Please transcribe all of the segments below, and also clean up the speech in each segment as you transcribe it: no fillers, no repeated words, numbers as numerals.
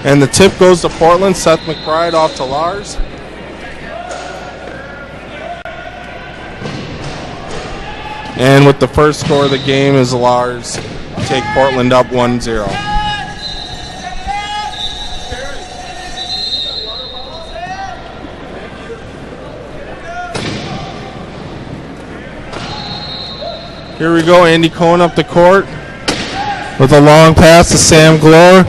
And the tip goes to Portland. Seth McBride off to Lars. And with the first score of the game is Lars take Portland up 1-0. Here we go, Andy Cohen up the court with a long pass to Sam Glore.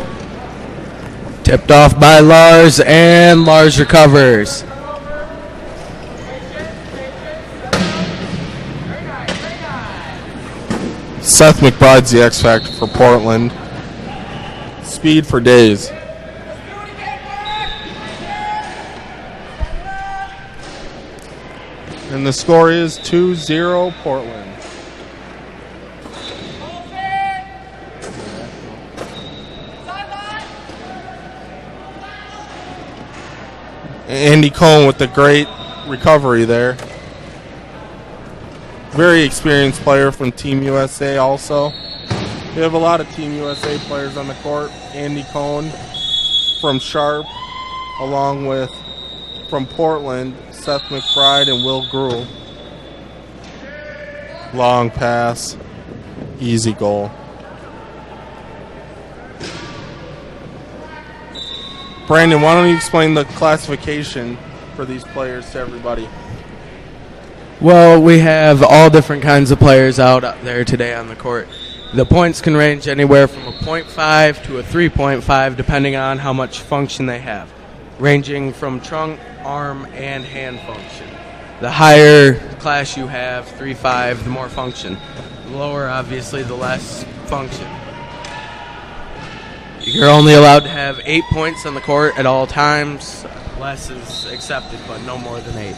Tipped off by Lars, and Lars recovers. Seth McBride's the X factor for Portland. Speed for days. And the score is 2-0 Portland. Andy Cohen with the great recovery there. Very experienced player from Team USA also. We have a lot of Team USA players on the court. Andy Cohen from Sharp, along with from Portland, Seth McBride and Will Gruhl. Long pass, easy goal. Brandon, why don't you explain the classification for these players to everybody? Well, we have all different kinds of players out there today on the court. The points can range anywhere from a 0.5 to a 3.5 depending on how much function they have, ranging from trunk, arm, and hand function. The higher class you have, 3.5, the more function. The lower, obviously, the less function. You're only allowed to have 8 points on the court at all times. Less is accepted, but no more than 8.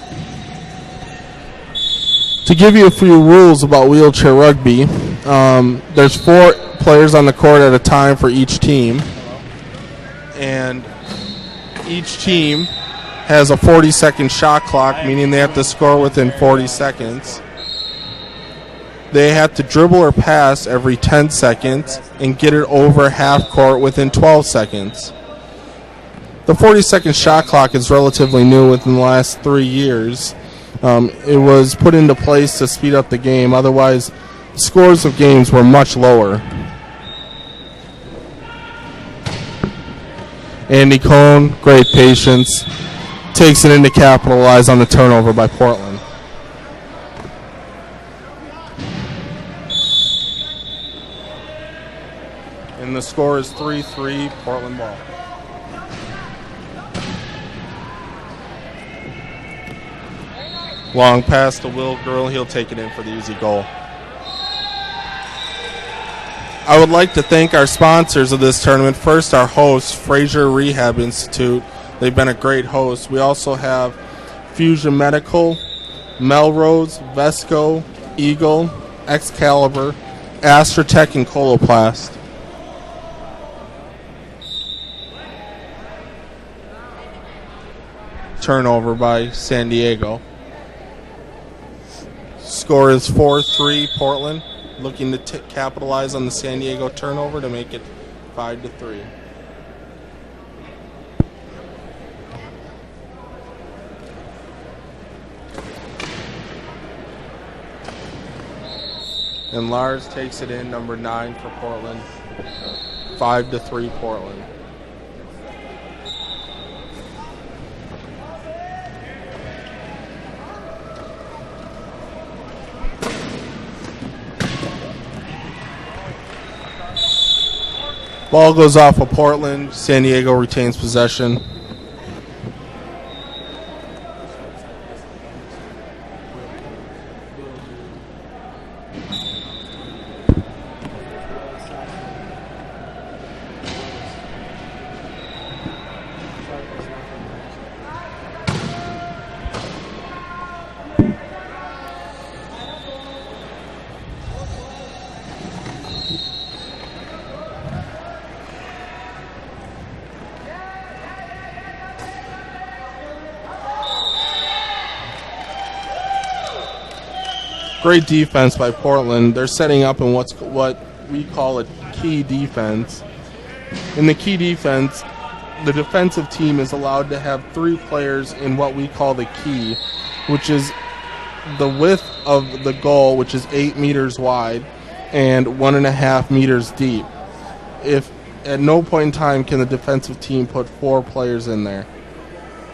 To give you a few rules about wheelchair rugby, there's 4 players on the court at a time for each team. And each team has a 40-second shot clock, meaning they have to score within 40 seconds. They have to dribble or pass every 10 seconds and get it over half court within 12 seconds. The 40-second shot clock is relatively new within the last 3 years. It was put into place to speed up the game. Otherwise, scores of games were much lower. Andy Cohen, great patience, takes it in to capitalize on the turnover by Portland. And the score is 3-3 Portland ball. Long pass to Will Gruhl. He'll take it in for the easy goal. I would like to thank our sponsors of this tournament. First, our host, Fraser Rehab Institute. They've been a great host. We also have Fusion Medical, Melrose, Vesco, Eagle, Excalibur, Astratech, and Coloplast. Turnover by San Diego. Score is 4-3 Portland, looking to capitalize on the San Diego turnover to make it 5-3. And Lars takes it in, number 9 for Portland. 5-3 Portland. Ball goes off of Portland. San Diego retains possession. Great defense by Portland. They're setting up in what we call a key defense. In the key defense, the defensive team is allowed to have 3 players in what we call the key, which is the width of the goal, which is 8 meters wide and 1.5 meters deep. If at no point in time can the defensive team put 4 players in there.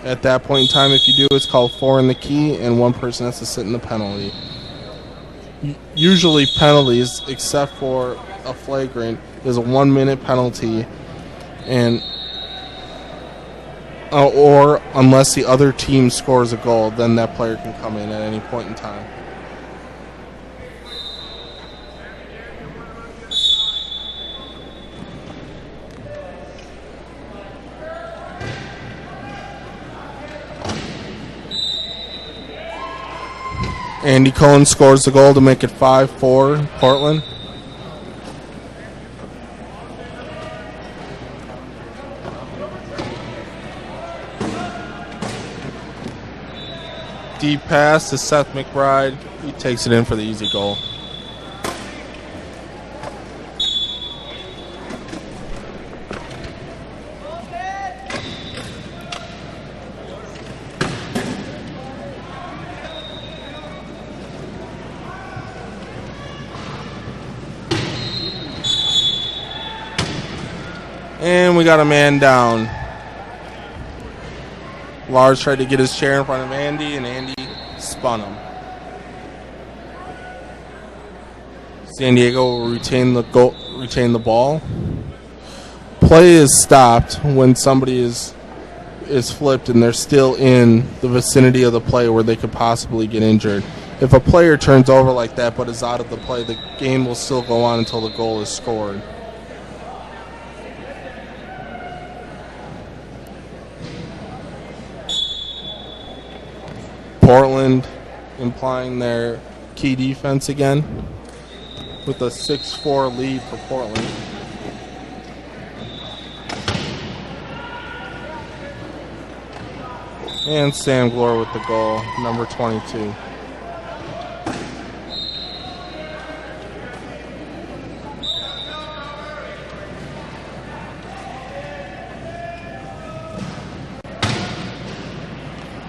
At that point in time, if you do, it's called 4 in the key, and 1 person has to sit in the penalty. Usually penalties, except for a flagrant, is a 1-minute penalty, and or unless the other team scores a goal, then that player can come in at any point in time. Andy Cohen scores the goal to make it 5-4 Portland. Deep pass to Seth McBride. He takes it in for the easy goal. And we got a man down. Lars tried to get his chair in front of Andy, and Andy spun him. San Diego will retain the ball. Play is stopped when somebody is flipped and they're still in the vicinity of the play where they could possibly get injured. If a player turns over like that but is out of the play, the game will still go on until the goal is scored. Portland implying their key defense again with a 6-4 lead for Portland. And Sam Glore with the goal, number 22.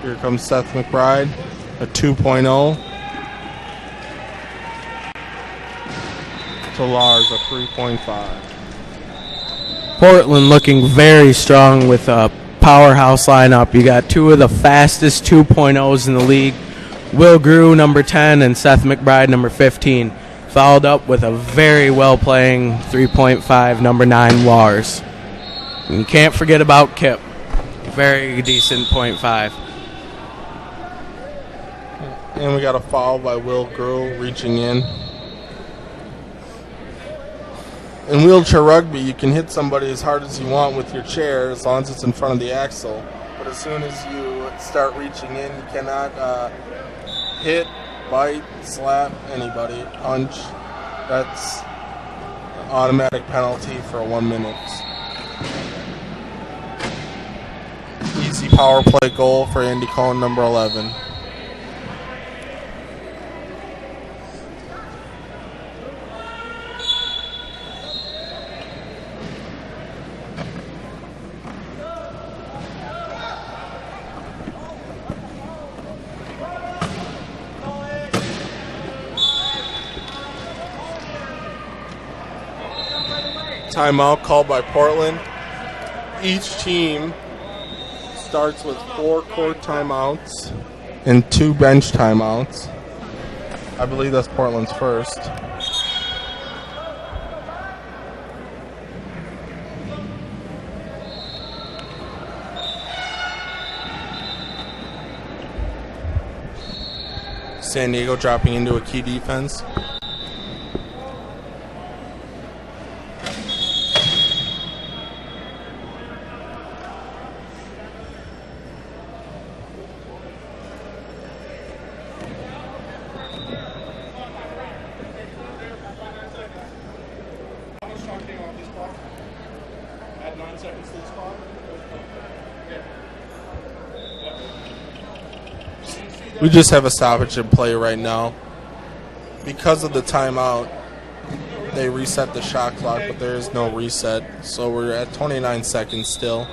Here comes Seth McBride, a 2.0. To Lars, a 3.5. Portland looking very strong with a powerhouse lineup. You got 2 of the fastest 2.0s in the league. Will Grew, number 10, and Seth McBride, number 15. Followed up with a very well-playing 3.5, number 9, Lars. And you can't forget about Kip. Very decent .5. And we got a foul by Will Grew reaching in. In wheelchair rugby, you can hit somebody as hard as you want with your chair as long as it's in front of the axle. But as soon as you start reaching in, you cannot hit, bite, slap anybody, punch. That's an automatic penalty for 1 minute. Easy power play goal for Andy Cohen, number 11. Timeout called by Portland. Each team starts with 4 court timeouts and 2 bench timeouts. I believe that's Portland's first. San Diego dropping into a key defense. We just have a stoppage in play right now. Because of the timeout, they reset the shot clock, but there is no reset. So we're at 29 seconds still.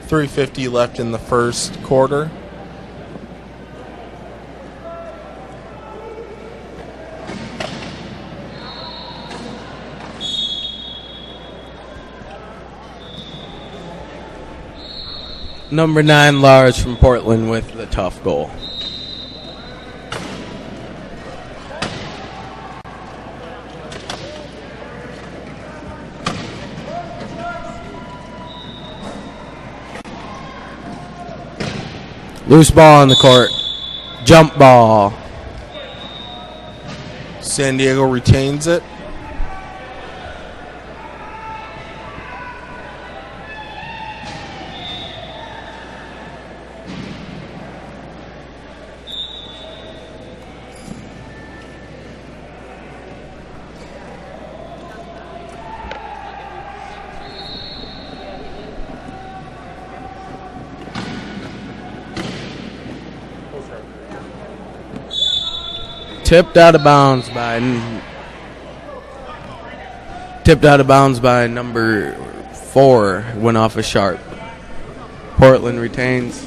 3:50 left in the first quarter. Number 9, Lars from Portland with the tough goal. Loose ball on the court. Jump ball. San Diego retains it. Tipped out of bounds by number 4. Went off a sharp. Portland retains.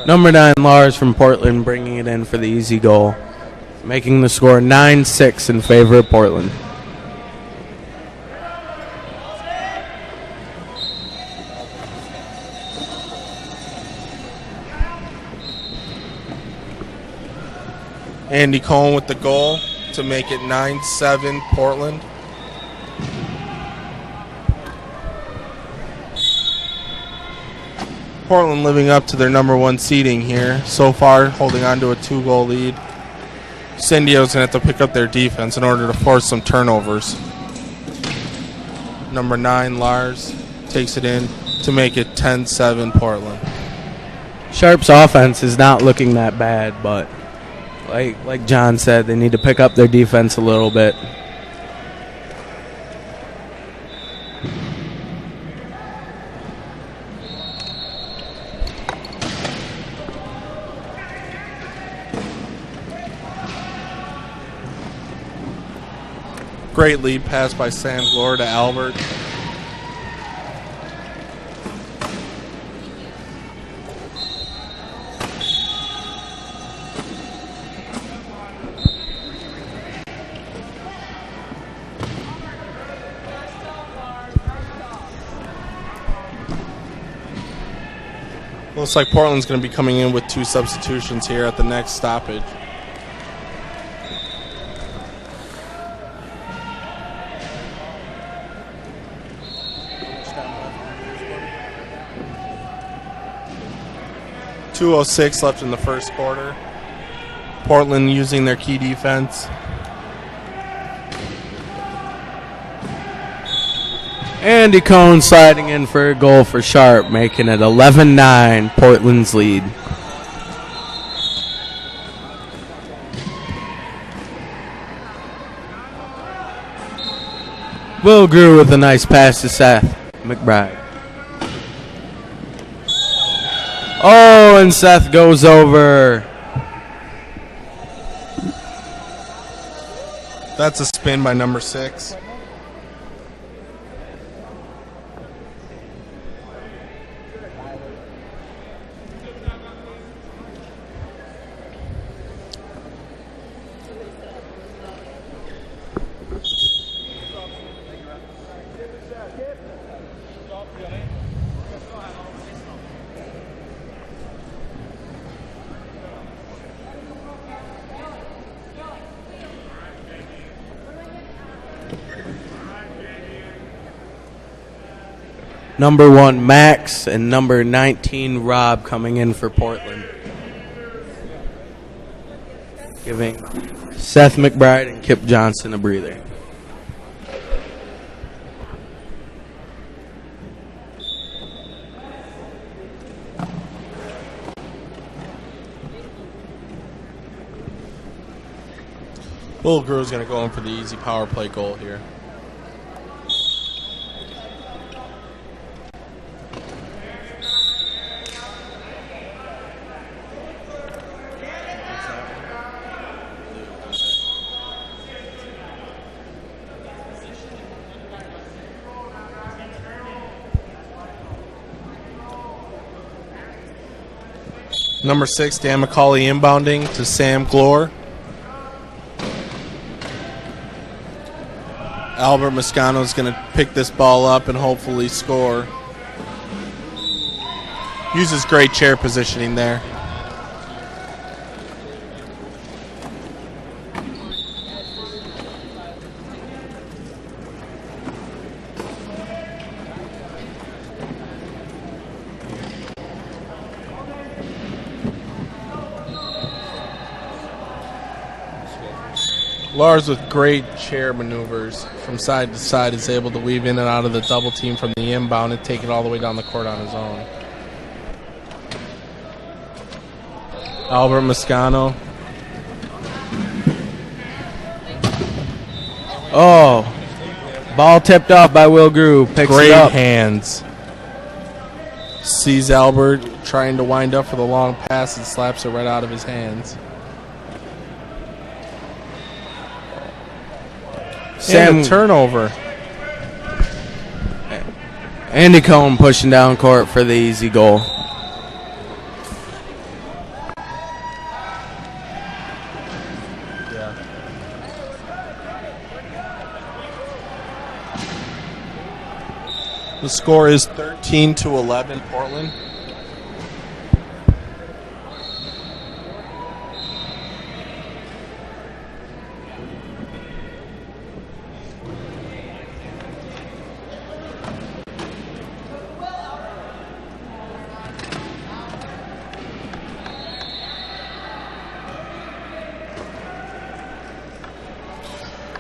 Number 9, Lars from Portland, bringing it in for the easy goal, making the score 9-6 in favor of Portland. Andy Cohen with the goal to make it 9-7 Portland. Portland living up to their number 1 seeding here so far, holding on to a 2-goal lead. San Diego's going to have to pick up their defense in order to force some turnovers. Number 9, Lars, takes it in to make it 10-7 Portland. Sharp's offense is not looking that bad, but like John said, they need to pick up their defense a little bit. Great lead pass by Sam Glore to Albert. Looks like Portland's going to be coming in with 2 substitutions here at the next stoppage. .206 left in the first quarter. Portland using their key defense. Andy Cohen sliding in for a goal for Sharp, making it 11-9, Portland's lead. Will Grew with a nice pass to Seth McBride. Oh, and Seth goes over. That's a spin by number 6. Number 1, Max, and number 19, Rob, coming in for Portland. Giving Seth McBride and Kip Johnson a breather. Will Grew is going to go in for the easy power play goal here. Number 6, Dan McCauley inbounding to Sam Glore. Albert Moscano is going to pick this ball up and hopefully score. Uses great chair positioning there. Lars, with great chair maneuvers from side to side, is able to weave in and out of the double team from the inbound and take it all the way down the court on his own. Albert Moscano. Oh, ball tipped off by Will Grew. Picks Great it up. hands. Sees Albert trying to wind up for the long pass and slaps it right out of his hands. And a turnover. Andy Cohn pushing down court for the easy goal. Yeah. The score is 13-11 Portland.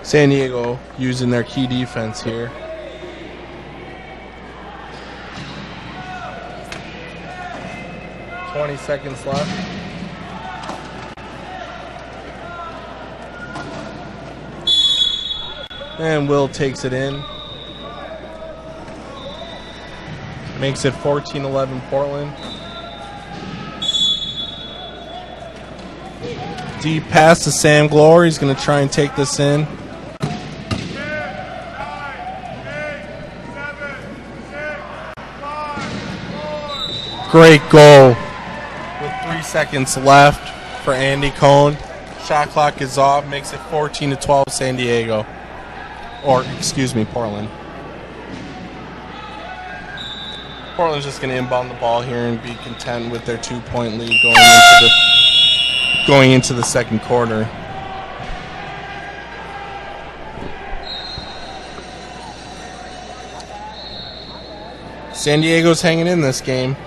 San Diego using their key defense here. $20 seconds left. And Will takes it in. Makes it 14-11 Portland. Deep pass to Sam Glore. He's going to try and take this in. Great goal with 3 seconds left for Andy Cohn. Shot clock is off, makes it 14-12 San Diego. Or, excuse me, Portland. Portland's just going to inbound the ball here and be content with their 2-point lead going into the second quarter. San Diego's hanging in this game.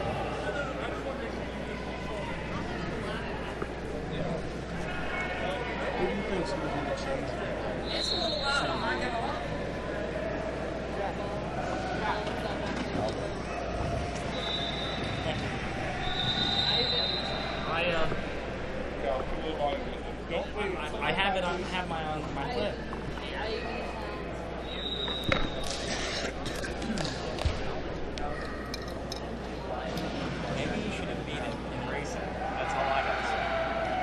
I have it on. Have my clip. Maybe you should have beat it in racing. That's all I got to say.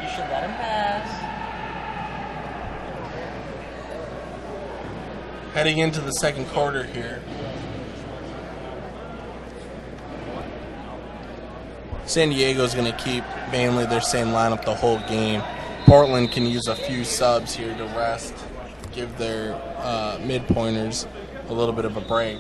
You should let him pass. Heading into the second quarter here. San Diego's going to keep mainly their same lineup the whole game. Portland can use a few subs here to rest, give their mid-pointers a little bit of a break,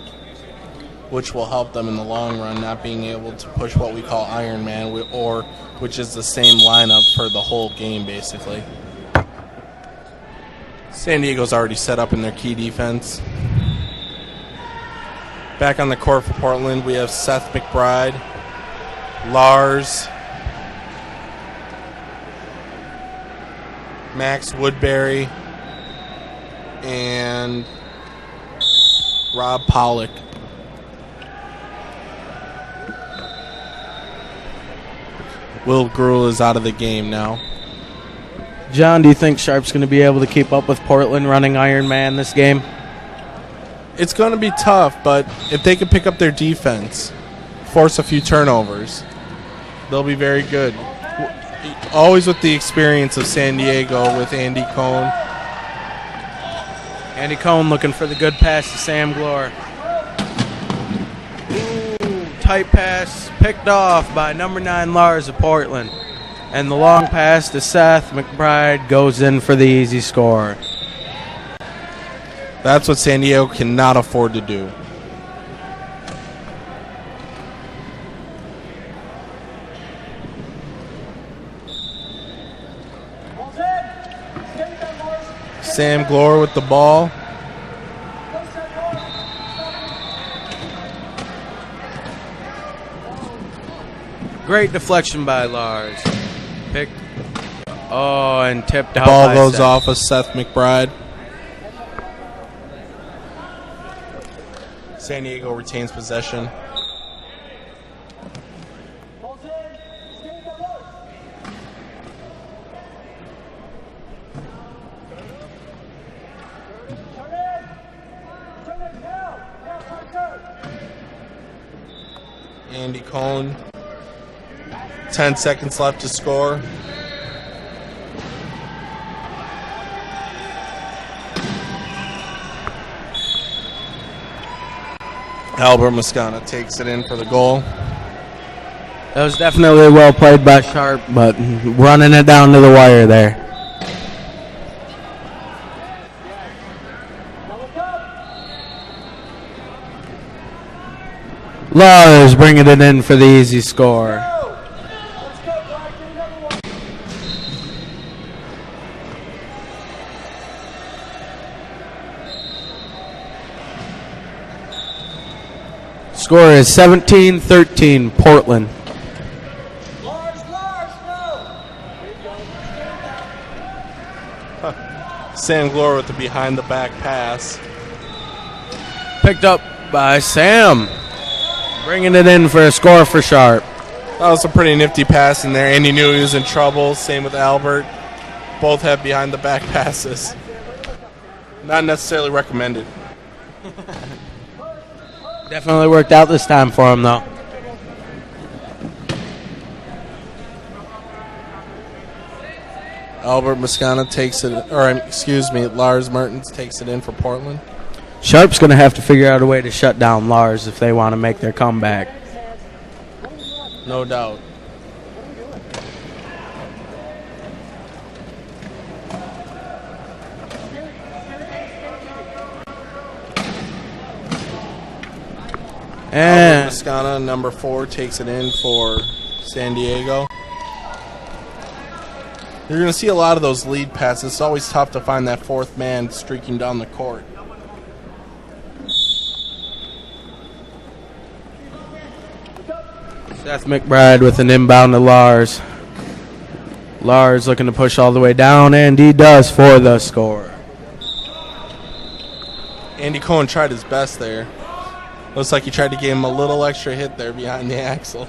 which will help them in the long run, not being able to push what we call Iron Man, or which is the same lineup for the whole game, basically. San Diego's already set up in their key defense. Back on the court for Portland, we have Seth McBride, Lars, Max Woodbury, and Rob Pollock. Will Gruhl is out of the game now. John, do you think Sharp's going to be able to keep up with Portland running Iron Man this game? It's going to be tough, but if they can pick up their defense, force a few turnovers, they'll be very good. Always with the experience of San Diego with Andy Cohn. Andy Cohn looking for the good pass to Sam Glore. tight pass picked off by number 9 Lars of Portland. And the long pass to Seth McBride goes in for the easy score. That's what San Diego cannot afford to do. Sam Glore with the ball. Great deflection by Lars. Picked. Oh, and tipped out. Ball by goes Seth. off of Seth McBride. San Diego retains possession. Andy Cohn. 10 seconds left to score. Albert Moscana takes it in for the goal. That was definitely well played by Sharp, but running it down to the wire there. Lars bringing it in for the easy score. Score is 17-13 Portland. Sam Glore with the behind the back pass. Picked up by Sam. Bringing it in for a score for Sharp. That was a pretty nifty pass in there. Andy knew he was in trouble. Same with Albert. Both have behind the back passes. Not necessarily recommended. Definitely worked out this time for him, though. Albert Moscana takes it, or excuse me, Lars Mertens takes it in for Portland. Sharp's going to have to figure out a way to shut down Lars if they want to make their comeback. No doubt. And Albert Moscana, number 4, takes it in for San Diego. You're going to see a lot of those lead passes. It's always tough to find that fourth man streaking down the court. Seth McBride with an inbound to Lars. Lars looking to push all the way down, and he does for the score. Andy Cohen tried his best there. Looks like he tried to give him a little extra hit there behind the axle.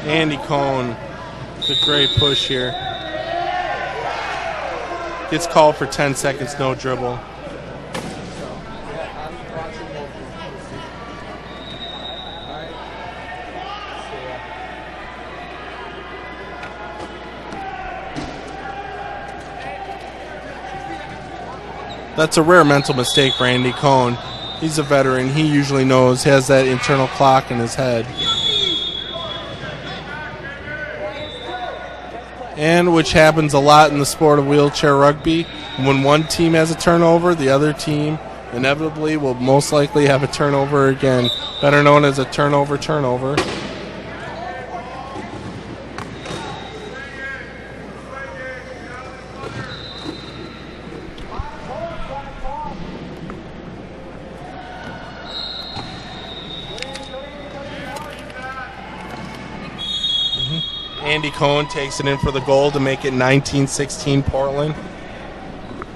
Andy Cohn, it's a great push here. Gets called for 10 seconds, no dribble. That's a rare mental mistake for Andy Cohn. He's a veteran. He usually knows, has that internal clock in his head. And which happens a lot in the sport of wheelchair rugby. When one team has a turnover, the other team inevitably will most likely have a turnover again, better known as a turnover. Andy Cohen takes it in for the goal to make it 19-16 Portland.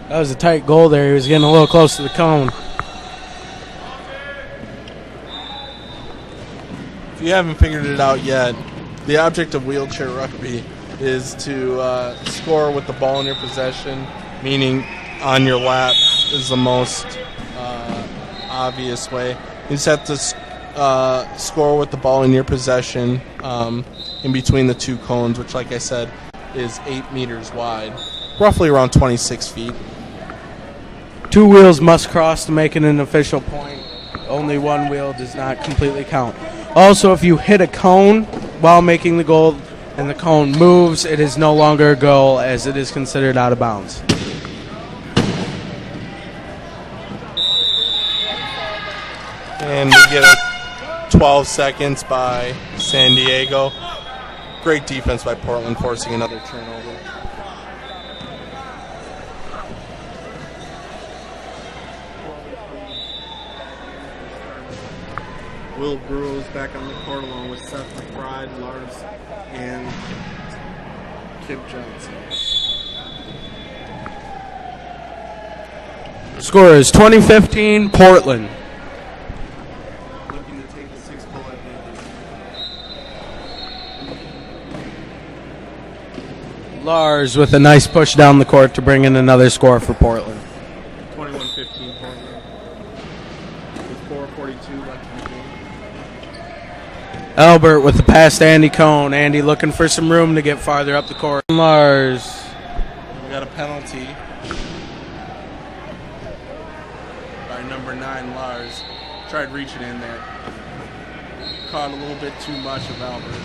That was a tight goal there. He was getting a little close to the cone. If you haven't figured it out yet, the object of wheelchair rugby is to score with the ball in your possession, meaning on your lap is the most obvious way. You just have to score with the ball in your possession in between the two cones, which, like I said, is 8 meters wide, roughly around 26 feet. 2 wheels must cross to make it an official point. Only 1 wheel does not completely count. Also, if you hit a cone while making the goal and the cone moves, it is no longer a goal as it is considered out of bounds. And we get a 12 seconds by San Diego. Great defense by Portland, forcing another turnover. Will Brews back on the court along with Seth McBride, Lars, and Kip Johnson. Score is 2015 Portland. Looking to take the 6-goal advantage. Lars with a nice push down the court to bring in another score for Portland. 21-15 Portland. With 4:42 left in the game. Albert with the pass to Andy Cohn. Andy looking for some room to get farther up the court. Lars. We got a penalty by number 9, Lars. Tried reaching in there. Caught a little bit too much of Albert.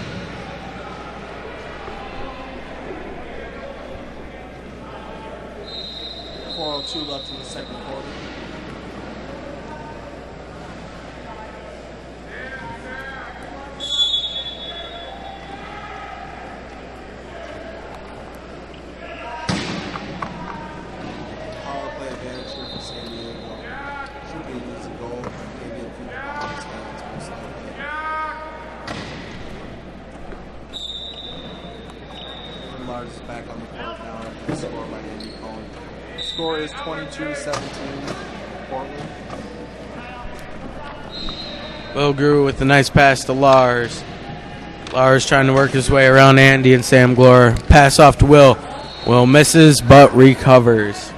.402 left in the second quarter. Power play advantage here for San Diego. Should be an easy goal. Maybe a few points, most likely. And Lars is back on the court now after the score by Andy Cohen. Score is 22-17 Portland. Will Grew with a nice pass to Lars. Lars trying to work his way around Andy and Sam Glore. Pass off to Will. Will misses but recovers.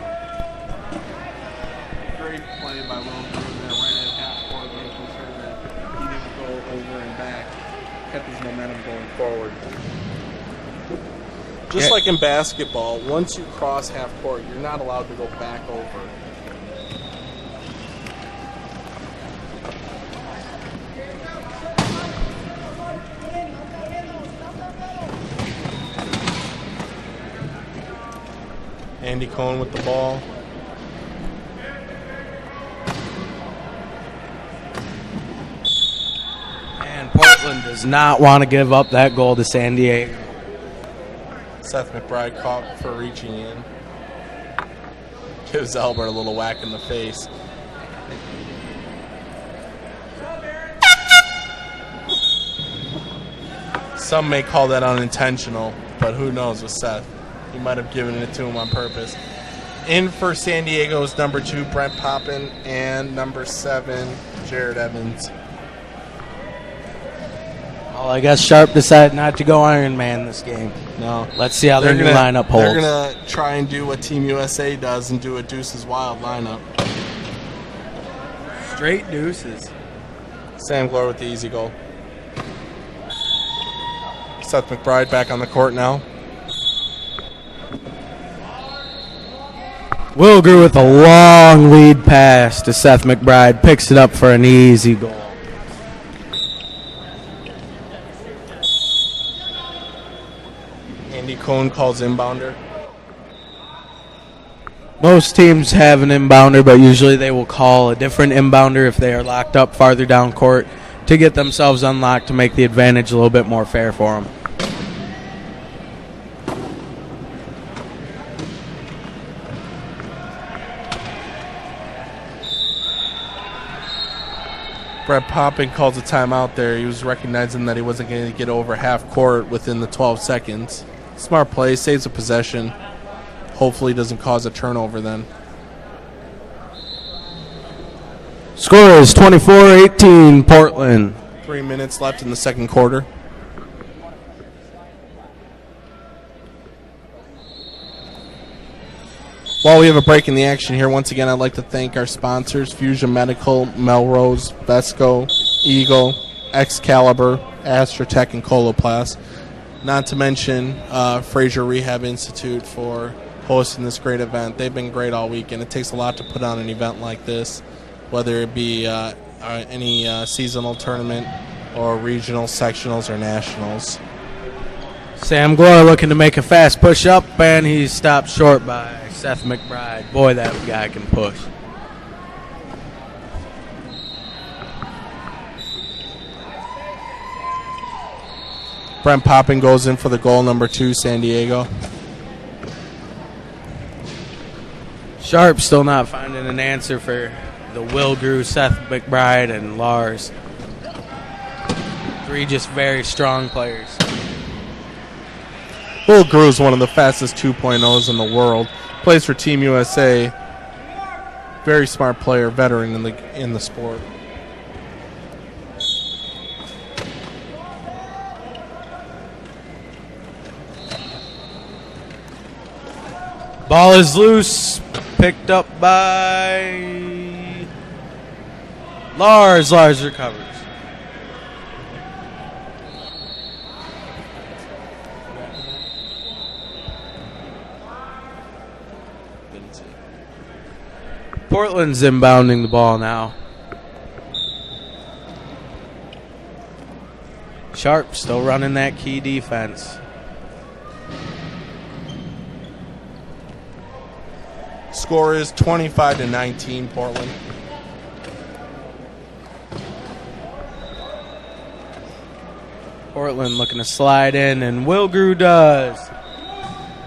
Great play by Will Brew there right at half court, making sure that he didn't go over and back. Kept his momentum going forward. Just like in basketball, once you cross half court, you're not allowed to go back over. Andy Cohen with the ball. And Portland does not want to give up that goal to San Diego. Seth McBride caught for reaching in. Gives Albert a little whack in the face. Some may call that unintentional, but who knows with Seth. He might have given it to him on purpose. In for San Diego's number 2, Brent Poppin, and number 7, Jared Evans. Well, I guess Sharp decided not to go Iron Man this game. No. Let's see how their new lineup holds. They're going to try and do what Team USA does and do a Deuces Wild lineup. Straight deuces. Sam Glore with the easy goal. Seth McBride back on the court now. Will Grew with a long lead pass to Seth McBride. Picks it up for an easy goal. Andy Cohen calls inbounder. Most teams have an inbounder, but usually they will call a different inbounder if they are locked up farther down court to get themselves unlocked to make the advantage a little bit more fair for them. Brett Poppin calls a timeout there. He was recognizing that he wasn't going to get over half court within the 12 seconds. Smart play, saves a possession. Hopefully doesn't cause a turnover then. Score is 24-18 Portland. 3 minutes left in the second quarter. While we have a break in the action here, once again, I'd like to thank our sponsors, Fusion Medical, Melrose, Vesco, Eagle, Excalibur, Astrotech, and Coloplast. Not to mention Fraser Rehab Institute for hosting this great event. They've been great all week, and it takes a lot to put on an event like this, whether it be any seasonal tournament or regional, sectionals, or nationals. Sam Glore looking to make a fast push up, and he's stopped short by Seth McBride. Boy, that guy can push. Brent Poppin goes in for the goal, number 2, San Diego. Sharp still not finding an answer for the Will Grew, Seth McBride, and Lars. 3 just very strong players. Will Grew is one of the fastest 2.0s in the world. Plays for Team USA. Very smart player, veteran in the sport. Ball is loose, picked up by Lars. Lars recovers. Portland's inbounding the ball now. Sharp still running that key defense. Score is 25-19, Portland. Portland looking to slide in, and Will Grew does.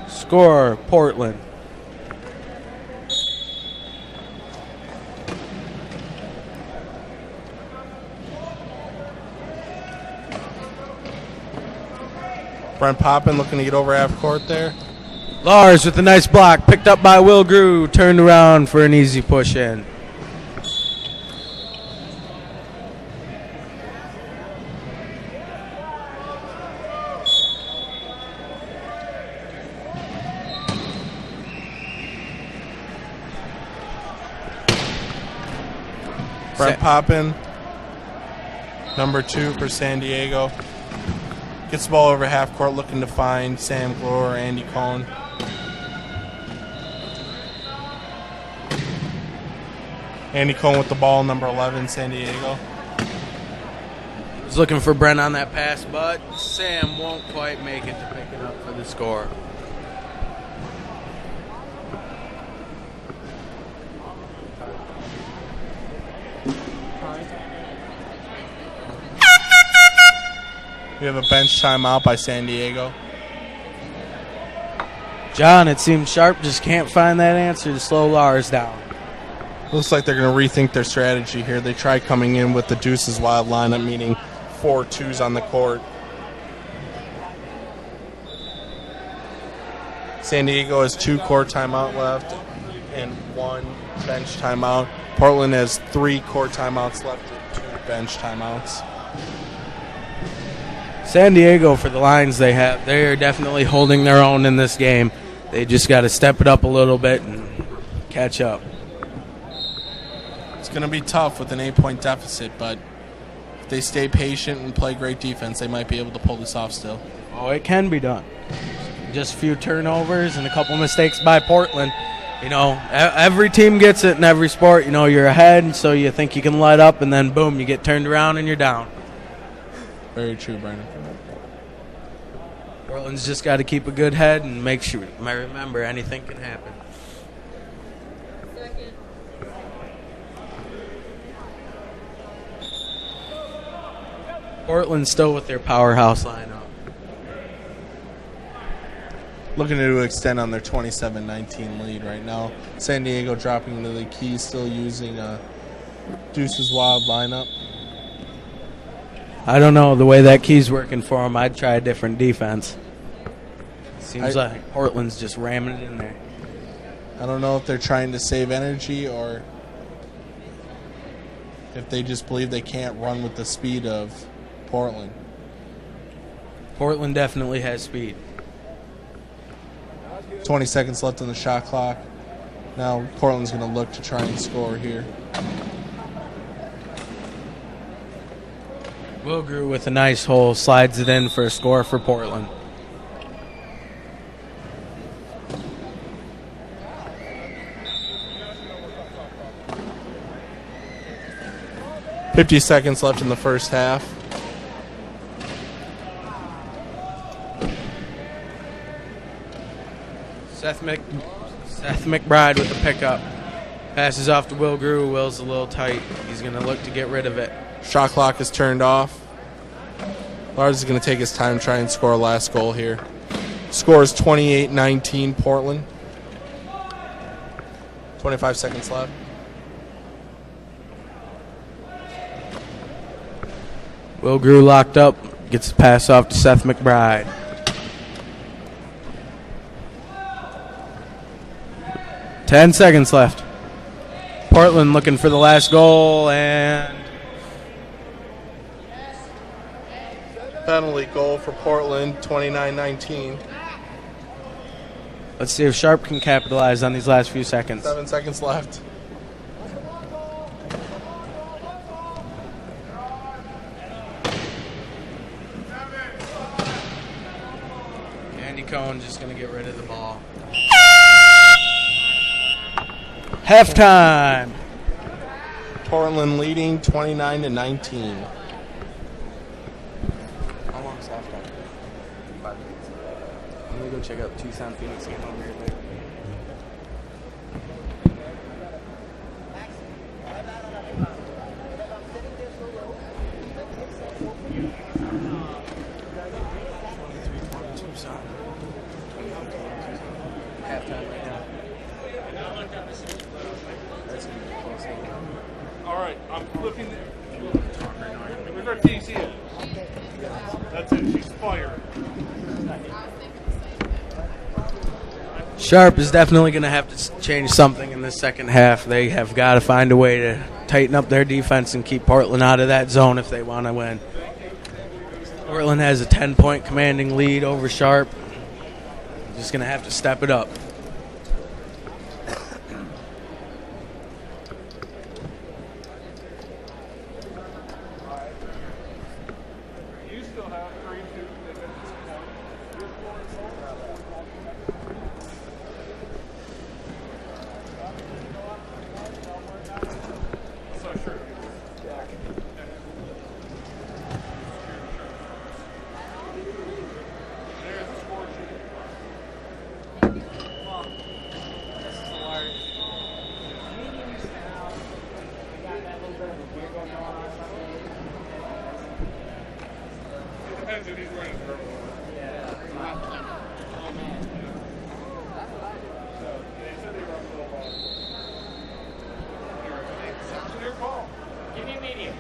Score, Portland. Brent Poppin looking to get over half court there. Lars with a nice block, picked up by Will Grew, turned around for an easy push in. Brent Poppin, number 2 for San Diego. Gets the ball over half court, looking to find Sam Glore or Andy Cohn. Andy Cohn with the ball, number 11, San Diego. Was looking for Brent on that pass, but Sam won't quite make it to pick it up for the score. We have a bench timeout by San Diego. John, it seems Sharp just can't find that answer to slow Lars down. Looks like they're going to rethink their strategy here. They tried coming in with the Deuces Wild lineup, meaning 4 2s on the court. San Diego has 2 court timeout left and 1 bench timeout. Portland has 3 court timeouts left and 2 bench timeouts. San Diego, for the lines they have, they are definitely holding their own in this game. They just got to step it up a little bit and catch up. It's going to be tough with an 8-point deficit, but if they stay patient and play great defense, they might be able to pull this off still. Oh, it can be done. Just a few turnovers and a couple mistakes by Portland. You know, every team gets it in every sport. You know, you're ahead, so you think you can light up, and then boom, you get turned around and you're down. Very true, Brandon. Portland's just got to keep a good head and make sure, remember, anything can happen. Portland still with their powerhouse lineup. Looking to extend on their 27-19 lead right now. San Diego dropping into the key, still using a Deuces Wild lineup. I don't know, the way that key's working for them, I'd try a different defense. Seems like Portland's just ramming it in there. I don't know if they're trying to save energy or if they just believe they can't run with the speed of Portland. Portland definitely has speed. 20 seconds left on the shot clock. Now Portland's going to look to try and score here. Wilgrew with a nice hole slides it in for a score for Portland. .50 left in the first half. Seth McBride with the pickup. Passes off to Wilgrew. Will's a little tight. He's going to look to get rid of it. Shot clock is turned off. Lars is going to take his time, try and score a last goal here. Score is 28-19 Portland. 25 seconds left. Wilgrew locked up. Gets the pass off to Seth McBride. Ten seconds left. Portland looking for the last goal, and penalty goal for Portland, 29-19. Let's see if Sharp can capitalize on these last few seconds. 7 seconds left. Andy Cohen just going to get rid of the ball. Halftime. Portland leading 29-19. How long is halftime? 5 minutes. I'm going to go check out the Tucson Phoenix game over here later. Halftime right now. All right, I'm flipping the. Where's our TC at? That's it. She's fired. Sharp is definitely going to have to change something in the second half. They have got to find a way to tighten up their defense and keep Portland out of that zone if they want to win. Portland has a 10-point commanding lead over Sharp. Just going to have to step it up. You still have 3-2. That's not true. There's the score sheet. It depends if he's running for it. So, they said they run for the ball. It's their call. Give me a medium.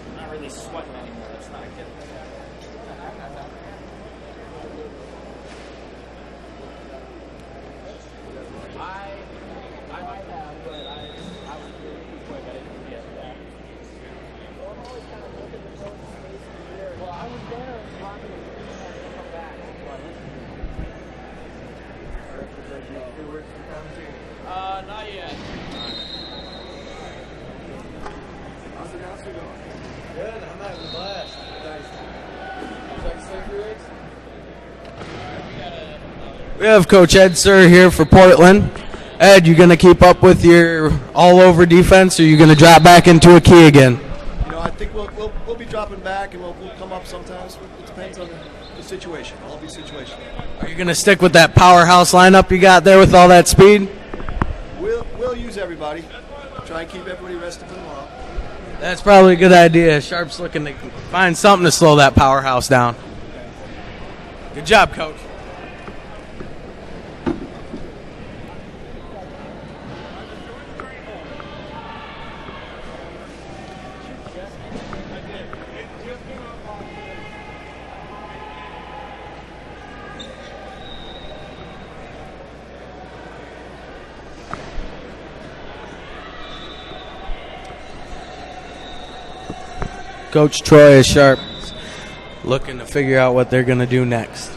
I'm not really sweating anymore. That's not good. I might have, but I was really quick. I didn't get that. Well, I was there and talking to him and come back. Not yet. Good, I'm having a blast. We have Coach Ed Sir here for Portland. Ed, you going to keep up with your all-over defense, or are you going to drop back into a key again? You know, I think we'll be dropping back, and we'll come up sometimes. It depends on the situation. It'll be situational. Are you going to stick with that powerhouse lineup you got there with all that speed? We'll use everybody. Try and keep everybody rested for tomorrow. That's probably a good idea. Sharp's looking to find something to slow that powerhouse down. Good job, Coach. Coach Troy is Sharp, looking to figure out what they're going to do next.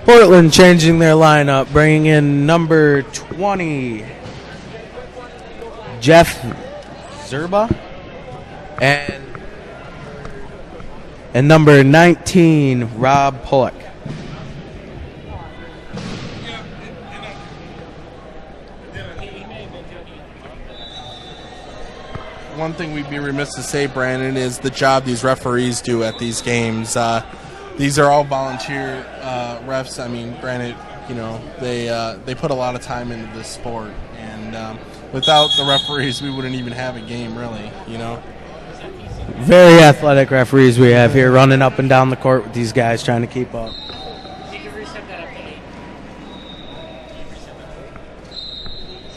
Portland changing their lineup, bringing in number 20, Jeff Zerba, and number 19, Rob Pollock. One thing we'd be remiss to say, Brandon, is the job these referees do at these games. These are all volunteer refs. I mean, granted, you know, they put a lot of time into this sport, and without the referees, we wouldn't even have a game, really. You know. Very athletic referees we have here, running up and down the court with these guys, trying to keep up. You can reset that up to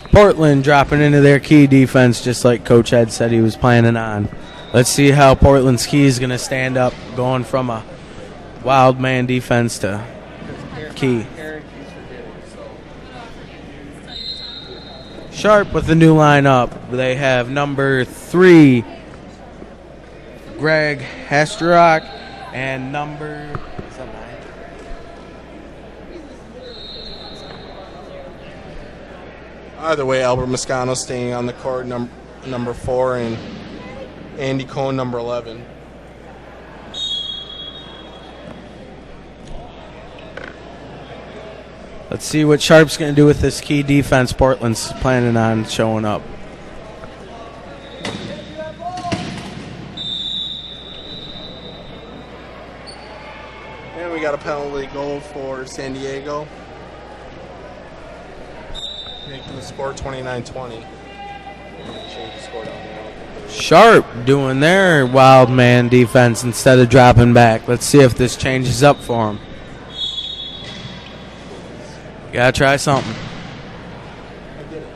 8. Portland dropping into their key defense, just like Coach Ed said he was planning on. Let's see how Portland's key is going to stand up, going from a wild man defense to key. Sharp with the new lineup. They have number 3, Greg Hasterrock, and number, is that 9? Either way, Albert Moscano staying on the court, number 4, and Andy Cohn, number 11. Let's see what Sharp's going to do with this key defense Portland's planning on showing up. And we got a penalty goal for San Diego, making the score 29-20. Change the score down there. Sharp doing their wild man defense instead of dropping back. Let's see if this changes up for them. Gotta try something.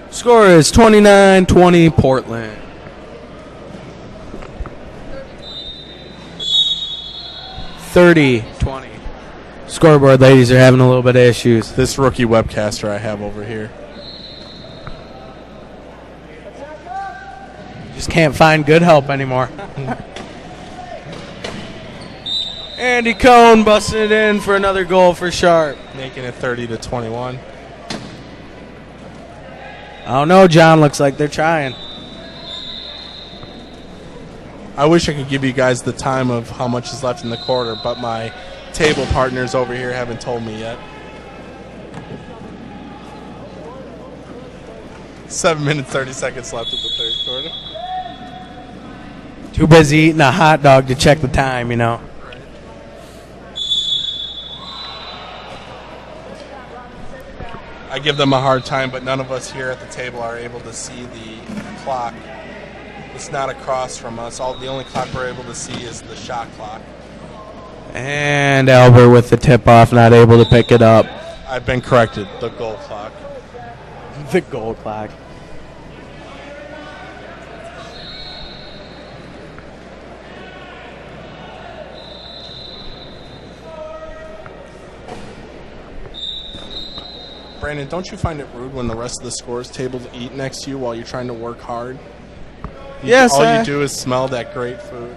Score is 29-20 Portland. (30-20). Scoreboard ladies are having a little bit of issues. This rookie webcaster I have over here. Just can't find good help anymore. Andy Cohn busting it in for another goal for Sharp. Making it 30-21. I don't know, John. Looks like they're trying. I wish I could give you guys the time of how much is left in the quarter, but my table partners over here haven't told me yet. 7 minutes, 30 seconds left of the third quarter. Too busy eating a hot dog to check the time, you know. I give them a hard time, but none of us here at the table are able to see the clock. It's not across from us. The only clock we're able to see is the shot clock. And Albert with the tip-off, not able to pick it up. I've been corrected. The goal clock. The goal clock. Brandon, don't you find it rude when the rest of the scores tables eat next to you while you're trying to work hard? Yes. All you do is smell that great food.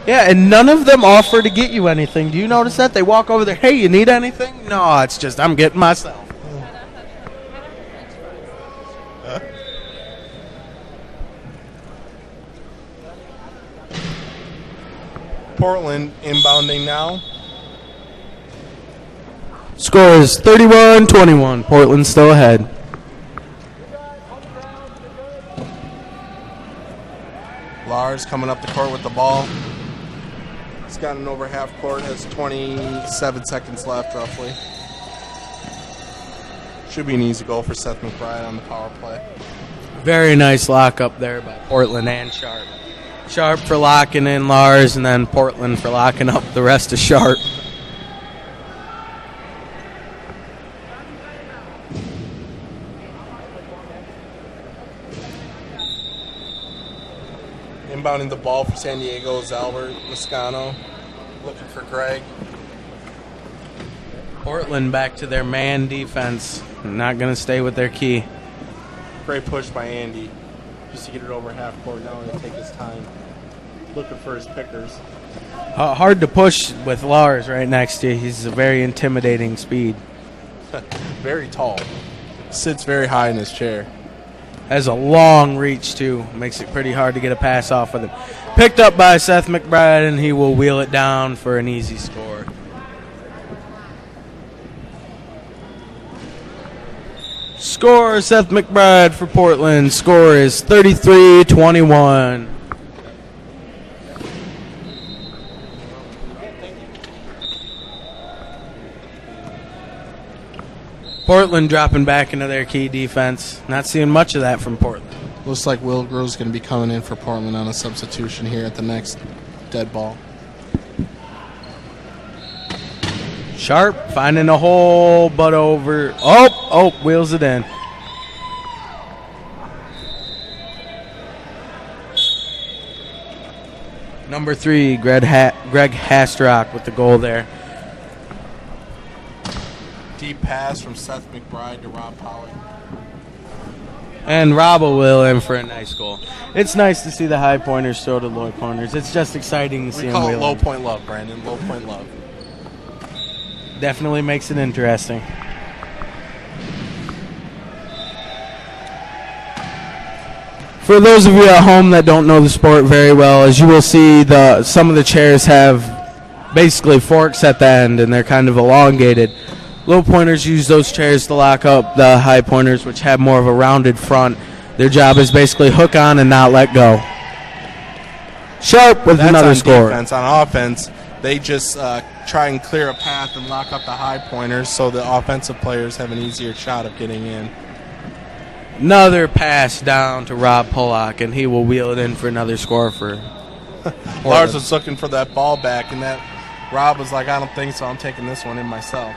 Yeah, and none of them offer to get you anything. Do you notice that? They walk over there, hey, you need anything? No, it's just I'm getting myself. Portland inbounding now. Score is 31-21. Portland still ahead. Lars coming up the court with the ball. He's gotten over half court, has 27 seconds left roughly. Should be an easy goal for Seth McBride on the power play. Very nice lock up there by Portland and Sharp. Sharp for locking in Lars, and then Portland for locking up the rest of Sharp. Inbounding the ball for San Diego is Albert Moscano. Looking for Greg. Portland back to their man defense. Not going to stay with their key. Great push by Andy. Just to get it over half court. Now he'll take his time. Looking for his pickers. Hard to push with Lars right next to you. He's a very intimidating speed. Very tall. Sits very high in his chair. Has a long reach, too. Makes it pretty hard to get a pass off with him. Picked up by Seth McBride, and he will wheel it down for an easy score. Score, Seth McBride for Portland. Score is 33-21. Portland dropping back into their key defense. Not seeing much of that from Portland. Looks like Will Grove's going to be coming in for Portland on a substitution here at the next dead ball. Sharp finding a hole, but over. Oh, wheels it in. Number 3, Greg Hastrock with the goal there. Deep pass from Seth McBride to Rob Pollock. And Rob will wheel in for a nice goal. It's nice to see the high pointers throw to low pointers. It's just exciting to see We them call it wheel low in. point love, Brandon. Low point love. Definitely makes it interesting. For those of you at home that don't know the sport very well, as you will see, some of the chairs have basically forks at the end, and they're kind of elongated. Low pointers use those chairs to lock up the high pointers, which have more of a rounded front. Their job is basically hook on and not let go. Sharp with another score. Defense. On offense, they just try and clear a path and lock up the high pointers so the offensive players have an easier shot of getting in. Another pass down to Rob Pollock, and he will wheel it in for another score for Lars was looking for that ball back, and that Rob was like, I don't think so. I'm taking this one in myself.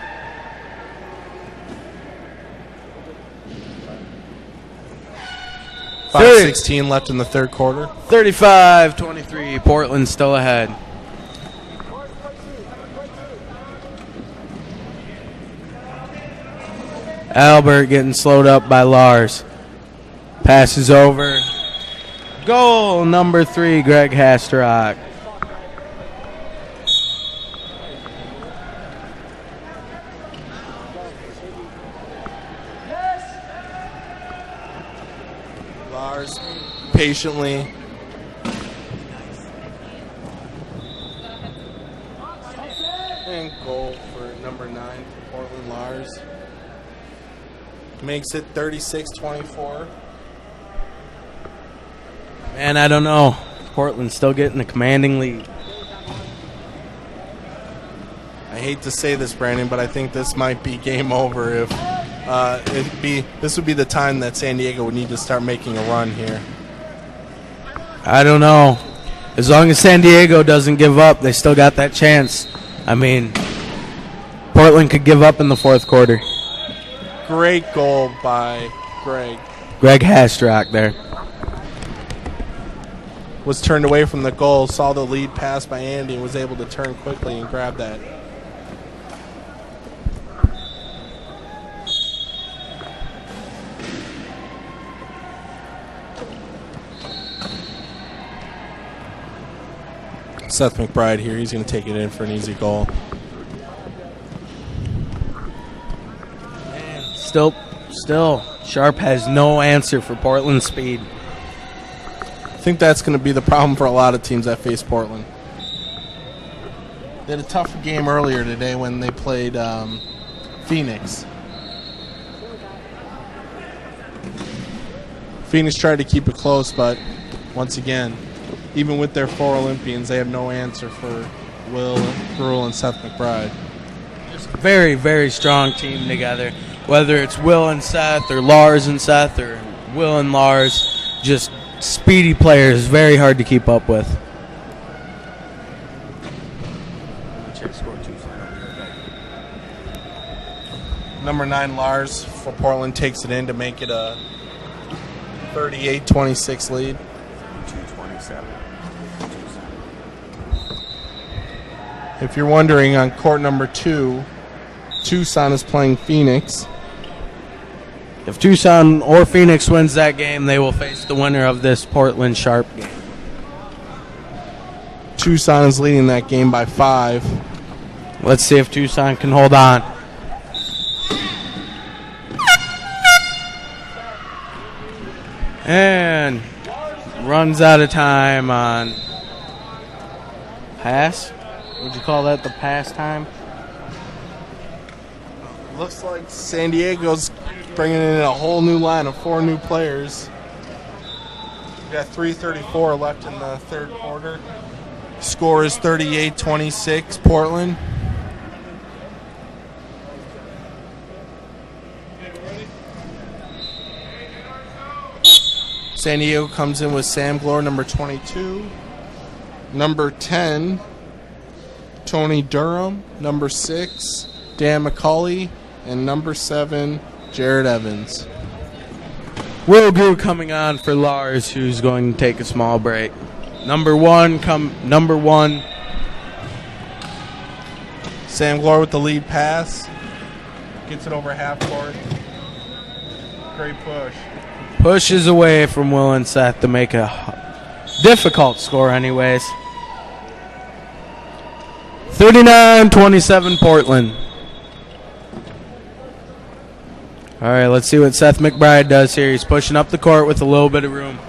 Third. 5:16 left in the third quarter. 35-23, Portland still ahead. Albert getting slowed up by Lars. Passes over. Goal number 3, Greg Hastrock. Lars patiently. And goal for number 9 for Portland. Lars makes it 36-24. Man, I don't know. Portland's still getting a commanding lead. I hate to say this, Brandon, but I think this might be game over. If this would be the time that San Diego would need to start making a run here. I don't know. As long as San Diego doesn't give up, they still got that chance. I mean, Portland could give up in the fourth quarter. Great goal by Greg Hastrock there. Was turned away from the goal, saw the lead pass by Andy, and was able to turn quickly and grab that. Seth McBride here. He's going to take it in for an easy goal. Still, Sharp has no answer for Portland's speed. I think that's going to be the problem for a lot of teams that face Portland. They had a tough game earlier today when they played Phoenix. Phoenix tried to keep it close, but once again, even with their 4 Olympians, they have no answer for Will Gruel and Seth McBride. Very, very strong team together. Whether it's Will and Seth or Lars and Seth or Will and Lars, just speedy players, very hard to keep up with. Number 9, Lars, for Portland, takes it in to make it a 38-26 lead. 2:26 If you're wondering, on court number 2, Tucson is playing Phoenix. If Tucson or Phoenix wins that game, they will face the winner of this Portland Sharp game. Tucson is leading that game by 5. Let's see if Tucson can hold on. And runs out of time on pass. Would you call that the pass time? Looks like San Diego's bringing in a whole new line of 4 new players. We got 3:34 left in the third quarter. Score is 38-26, Portland. San Diego comes in with Sam Glore, number 22. Number 10, Tony Durham. Number 6, Dan McCauley. And number 7, Jared Evans. Will Grew coming on for Lars, who's going to take a small break. Number one. Sam Glore with the lead pass. Gets it over half court. Great push. Pushes away from Will and Seth to make a difficult score anyways. 39-27 Portland. All right, let's see what Seth McBride does here. He's pushing up the court with a little bit of room.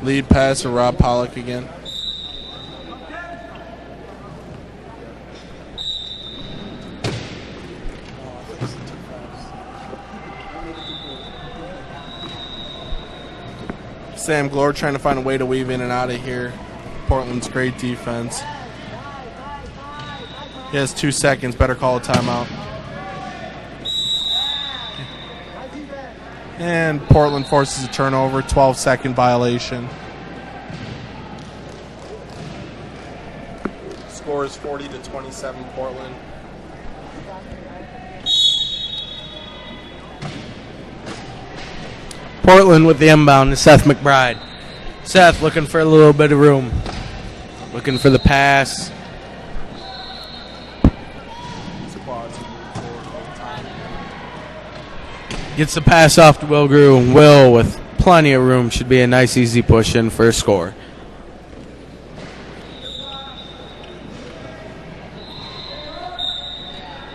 Lead pass to Rob Pollock again. Sam Glore trying to find a way to weave in and out of here. Portland's great defense. He has 2 seconds. Better call a timeout. And Portland forces a turnover. 12-second violation. Score is 40-27 Portland. Portland with the inbound to Seth McBride. Seth looking for a little bit of room. Looking for the pass. Gets the pass off to Will Grew. Will, with plenty of room, should be a nice, easy push in for a score.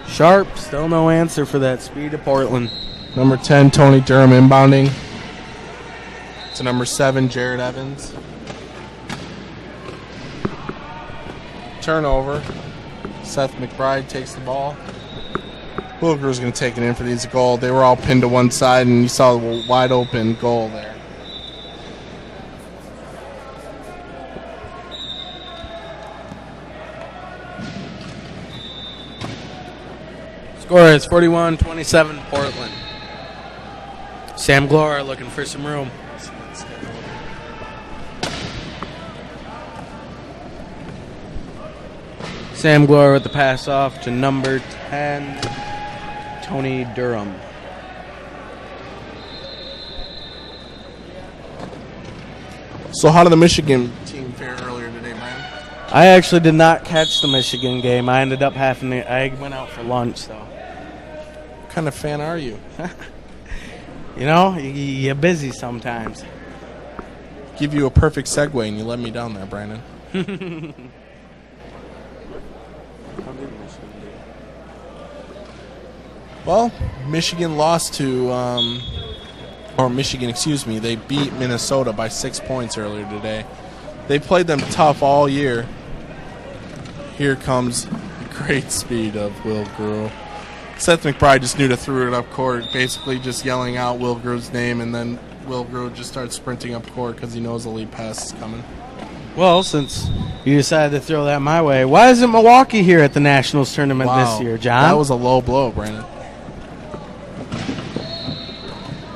Sharp, still no answer for that speed of Portland. Number 10, Tony Durham inbounding. To number 7, Jared Evans. Turnover. Seth McBride takes the ball. Will Grew's going to take it in for the easy goal. They were all pinned to one side, and you saw the wide open goal there. Score is 41-27 Portland. Sam Glore looking for some room. Sam Glore with the pass off to number 10, Tony Durham. So how did the Michigan team fare earlier today, Brian? I actually did not catch the Michigan game. I ended up having to, I went out for lunch, though. What kind of fan are you? You know, you're busy sometimes. Give you a perfect segue, and you let me down there, Brandon. Well, Michigan lost to, they beat Minnesota by 6 points earlier today. They played them tough all year. Here comes the great speed of Will Grew. Seth McBride just knew to throw it up court, basically just yelling out Will Grew's name, and then Will Grew just starts sprinting up court because he knows the lead pass is coming. Well, since you decided to throw that my way, why isn't Milwaukee here at the Nationals tournament this year, John? That was a low blow, Brandon.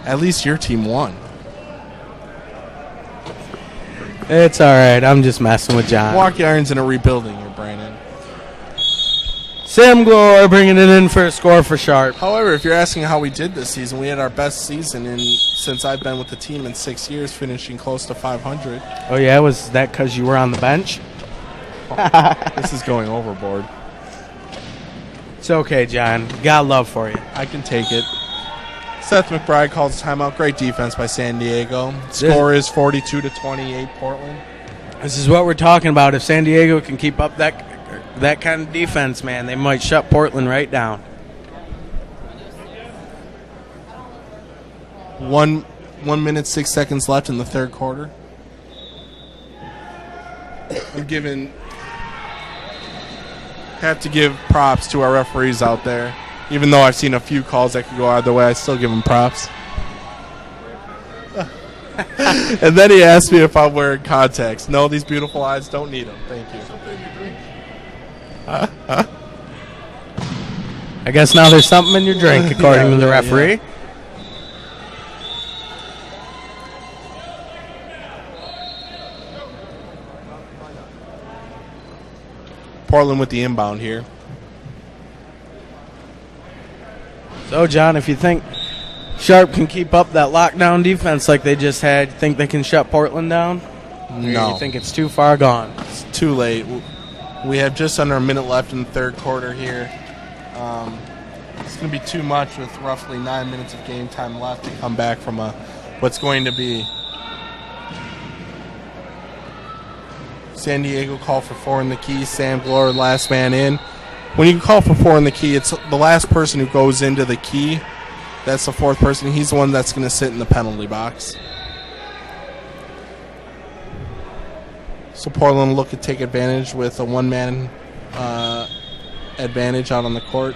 At least your team won. It's all right. I'm just messing with John. Milwaukee Iron's in a rebuilding here, Brandon. Sam Glore bringing it in for a score for Sharp. However, if you're asking how we did this season, we had our best season since I've been with the team in 6 years, finishing close to 500. Oh, yeah? Was that because you were on the bench? This is going overboard. It's okay, John. Got love for you. I can take it. Seth McBride calls timeout. Great defense by San Diego. Score is 42-28 Portland. This is what we're talking about. If San Diego can keep up that kind of defense, man, they might shut Portland right down. 1 minute, 6 seconds left in the third quarter. Have to give props to our referees out there. Even though I've seen a few calls that could go either way, I still give them props. And then he asked me if I'm wearing contacts. No, these beautiful eyes don't need them. Thank you. I guess now there's something in your drink, according to the referee. Yeah. Portland with the inbound here. So, John, if you think Sharp can keep up that lockdown defense like they just had, you think they can shut Portland down? No. Or you think it's too far gone? It's too late. We have just under a minute left in the third quarter here. It's going to be too much with roughly 9 minutes of game time left to come back from what's going to be. San Diego call for 4 in the key. Sam Glore, last man in. When you call for 4 in the key, it's the last person who goes into the key. That's the fourth person. He's the one that's going to sit in the penalty box. So Portland will look to take advantage with a one-man advantage out on the court.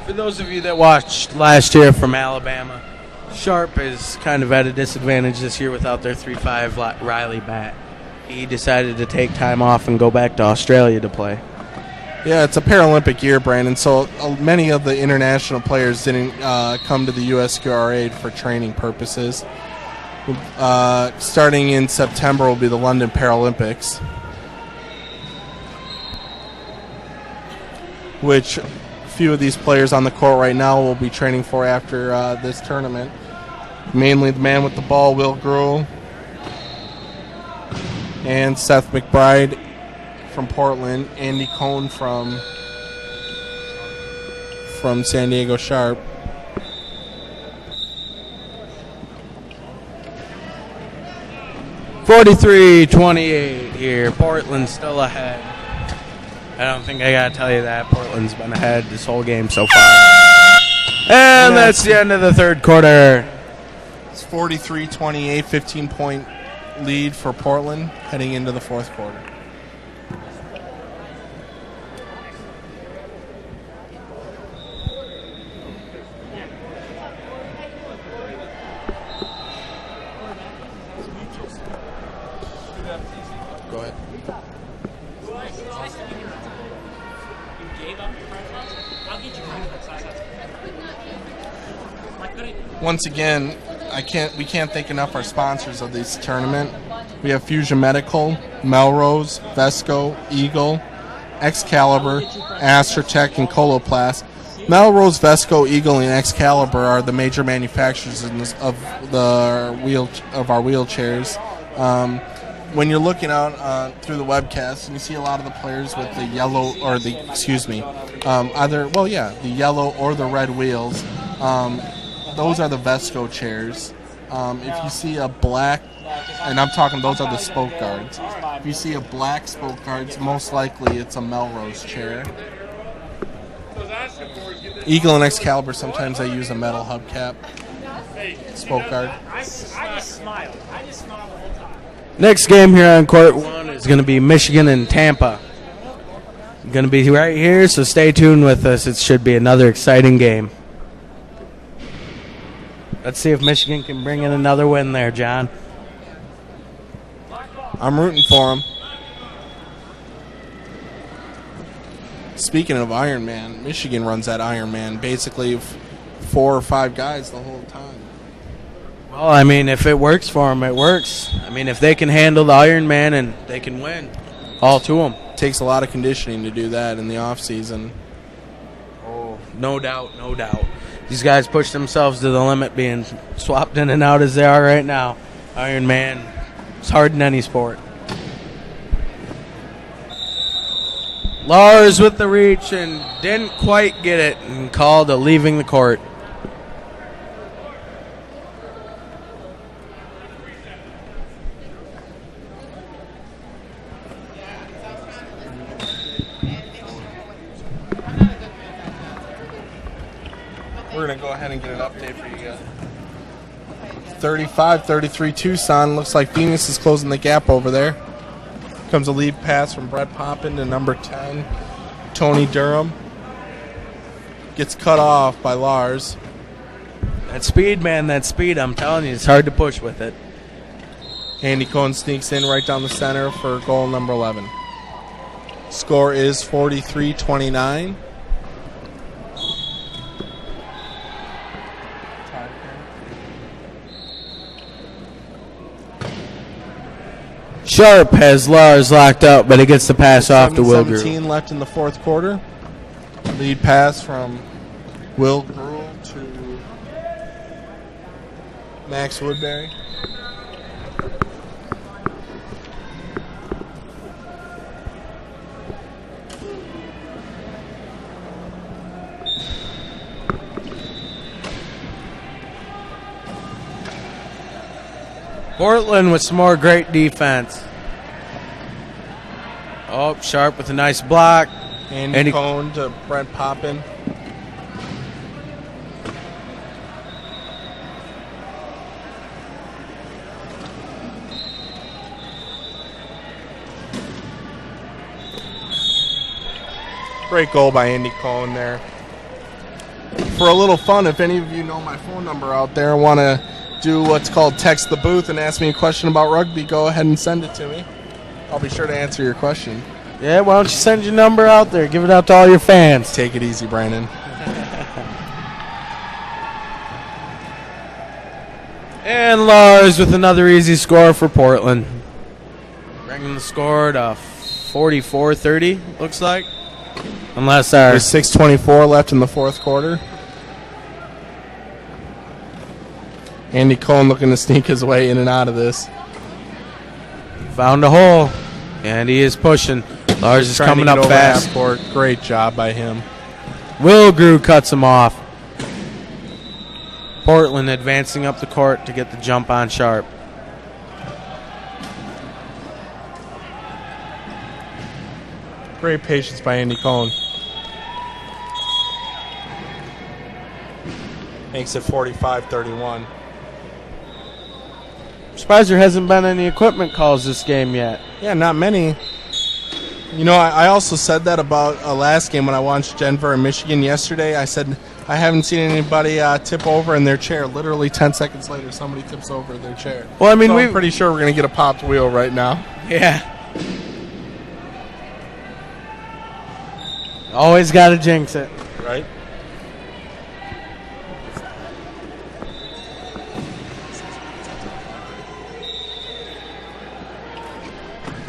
For those of you that watched last year from Alabama, Sharp is kind of at a disadvantage this year without their 3-5 Riley bat. He decided to take time off and go back to Australia to play. Yeah, it's a Paralympic year, Brandon, so many of the international players didn't come to the USQRA for training purposes. Starting in September will be the London Paralympics, which a few of these players on the court right now will be training for after this tournament. Mainly the man with the ball, Will Gruhl, and Seth McBride from Portland, Andy Cohn from San Diego Sharp. $43-28 here. Portland's still ahead. I don't think I got to tell you that. Portland's been ahead this whole game so far. And that's the end of the third quarter. It's 43-28, 15-point lead for Portland heading into the fourth quarter. Go ahead. Once again, we can't thank enough our sponsors of this tournament. We have Fusion Medical, Melrose, Vesco, Eagle, Excalibur, Astrotech, and Coloplast. Melrose, Vesco, Eagle, and Excalibur are the major manufacturers of our wheelchairs. When you're looking out through the webcast, and you see a lot of the players with the yellow or the the yellow or the red wheels. Those are the Vesco chairs. If you see a black, and I'm talking those are the spoke guards. If you see a black spoke guards, most likely it's a Melrose chair. Eagle and Excalibur, sometimes they use a metal hubcap spoke guard. I just smiled. I just smiled the whole time. Next game here on Court 1 is going to be Michigan and Tampa. Going to be right here, so stay tuned with us. It should be another exciting game. Let's see if Michigan can bring in another win there, John. I'm rooting for them. Speaking of Iron Man, Michigan runs that Iron Man basically 4 or 5 guys the whole time. Well, I mean, if it works for them, it works. I mean, if they can handle the Iron Man and they can win, all to them. takes a lot of conditioning to do that in the off season. Oh, no doubt, no doubt. These guys push themselves to the limit, being swapped in and out as they are right now. Iron Man, it's hard in any sport. Lars with the reach and didn't quite get it and called a leaving the court. We're going to go ahead and get an update for you guys. 35-33 Tucson. Looks like Phoenix is closing the gap over there. Comes a lead pass from Brett Poppin to number 10, Tony Durham. Gets cut off by Lars. That speed, man, that speed, I'm telling you, it's hard to push with it. Andy Cohen sneaks in right down the center for goal number 11. Score is 43-29. Sharp has Lars locked up, but he gets the pass off to Will Grew. 17 left in the fourth quarter. Lead pass from Will Grew to Max Woodbury. Portland with some more great defense. Oh, Sharp with a nice block. Andy Cohn to Brent Poppin. Great goal by Andy Cohn there. For a little fun, if any of you know my phone number out there and want to do what's called text the booth and ask me a question about rugby, go ahead and send it to me. I'll be sure to answer your question. Yeah, why don't you send your number out there? Give it out to all your fans. Take it easy, Brandon. And Lars with another easy score for Portland. Bringing the score to 44-30, looks like. Unless there's 6:24 left in the fourth quarter. Andy Cohn looking to sneak his way in and out of this. Found a hole, and he is pushing. Lars is coming up fast. Great job by him. Will Grew cuts him off. Portland advancing up the court to get the jump on Sharp. Great patience by Andy Cohn. Makes it 45-31. Surprised there hasn't been any equipment calls this game yet. Yeah, not many. You know, I also said that about last game when I watched Denver and Michigan yesterday. I said I haven't seen anybody tip over in their chair. Literally 10 seconds later, somebody tips over their chair. Well, I mean, so I'm pretty sure we're going to get a popped wheel right now. Yeah. Always got to jinx it. Right?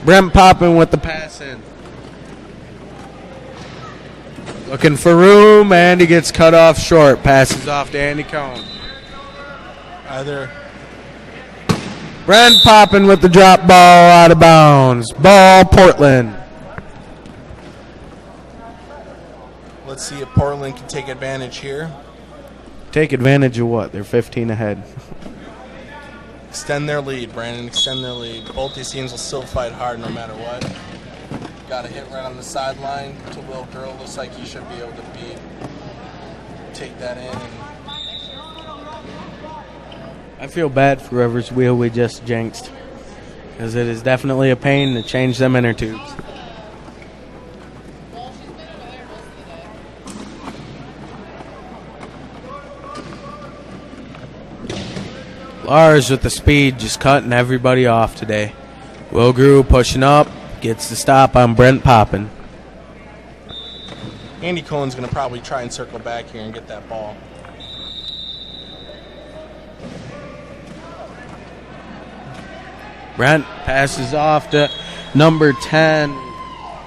Brent Poppin with the pass in. Looking for room, and he gets cut off short. Passes off to Andy Cohn. Brent Poppin with the drop ball out of bounds. Ball, Portland. Let's see if Portland can take advantage here. Take advantage of what? They're 15 ahead. Extend their lead, Brandon. Extend their lead. Both these teams will still fight hard no matter what. Got a hit right on the sideline to Will Girl. Looks like he should be able to take that in. I feel bad for whoever's wheel we just jinxed, because it is definitely a pain to change them inner tubes. Lars with the speed, just cutting everybody off today. Will Grew pushing up, gets the stop on Brent Poppin. Andy Cohen's going to probably try and circle back here and get that ball. Brent passes off to number 10,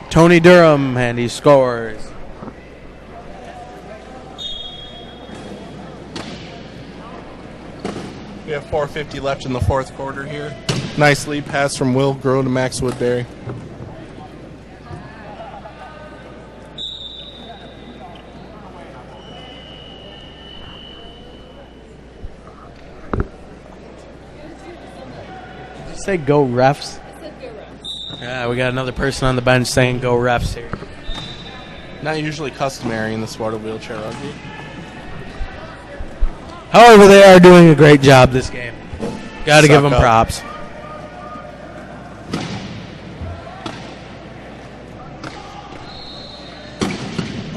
Tony Durham, and he scores. We have 4:50 left in the fourth quarter here. Nice lead pass from Will Grow to Max Woodbury. Did you say go refs? Yeah, we got another person on the bench saying go refs here. Not usually customary in the sport of wheelchair rugby. However, they are doing a great job this game. Got to give them Suck up. props.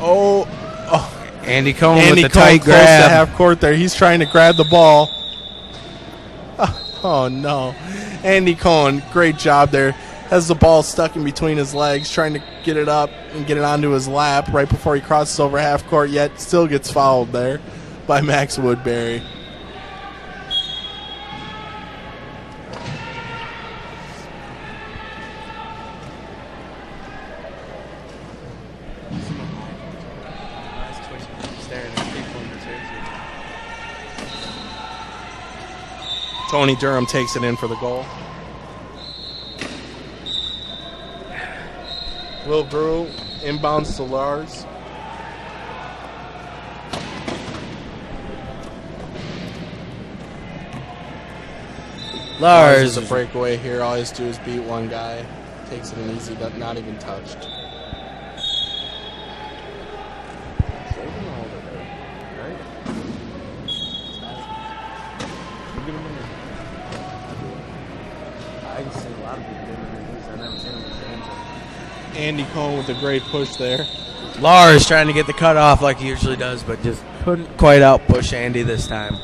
Oh, Andy Cohn Andy with the Cohn tight close to grab. half court there. He's trying to grab the ball. Oh, no. Andy Cohn, great job there. Has the ball stuck in between his legs, trying to get it up and get it onto his lap right before he crosses over half court, yet still gets fouled there by Max Woodbury. Tony Durham takes it in for the goal. Will Brew inbounds to Lars. Lars is a breakaway here. All he has to do is beat one guy. Takes it in easy, not even touched. Andy Cohn with a great push there. Lars trying to get the cut off like he usually does, but just couldn't quite out push Andy this time.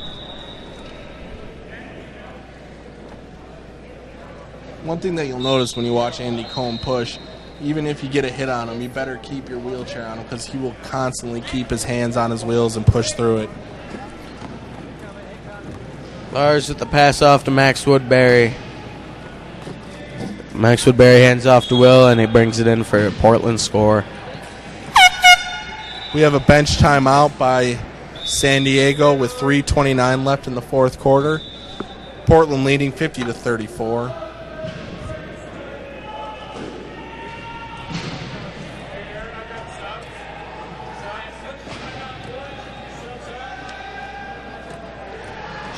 One thing that you'll notice when you watch Andy Cohn push, even if you get a hit on him, you better keep your wheelchair on him because he will constantly keep his hands on his wheels and push through it. Lars with the pass off to Max Woodbury. Max Woodbury hands off to Will, and he brings it in for a Portland score. We have a bench timeout by San Diego with 3:29 left in the fourth quarter. Portland leading 50-34.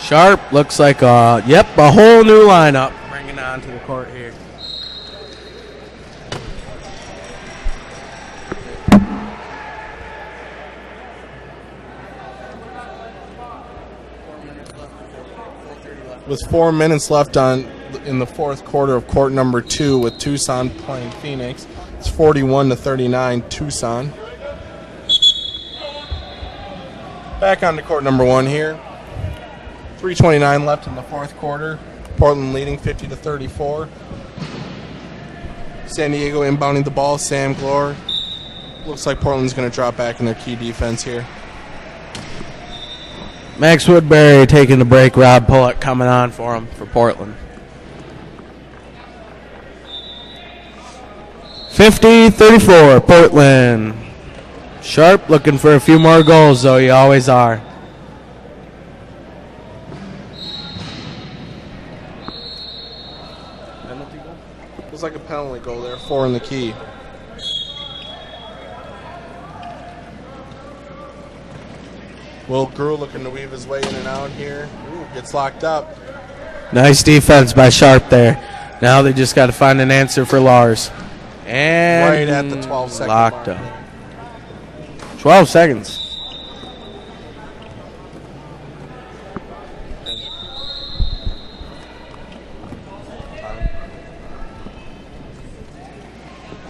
Sharp looks like a whole new lineup bringing on to the court here. With 4 minutes left in the fourth quarter of court number 2 with Tucson playing Phoenix. It's 41-39 Tucson. Back on to court number 1 here. 3:29 left in the fourth quarter. Portland leading 50-34. San Diego inbounding the ball. Sam Glore. Looks like Portland's going to drop back in their key defense here. Max Woodbury taking the break. Rob Pullett coming on for him for Portland. 50-34 Portland. Sharp looking for a few more goals, though. You always are. It was like a penalty goal there. 4 in the key. Will Grew looking to weave his way in and out here. Ooh, gets locked up. Nice defense by Sharp there. Now they just got to find an answer for Lars. And right at the 12-second locked mark. up. 12 seconds.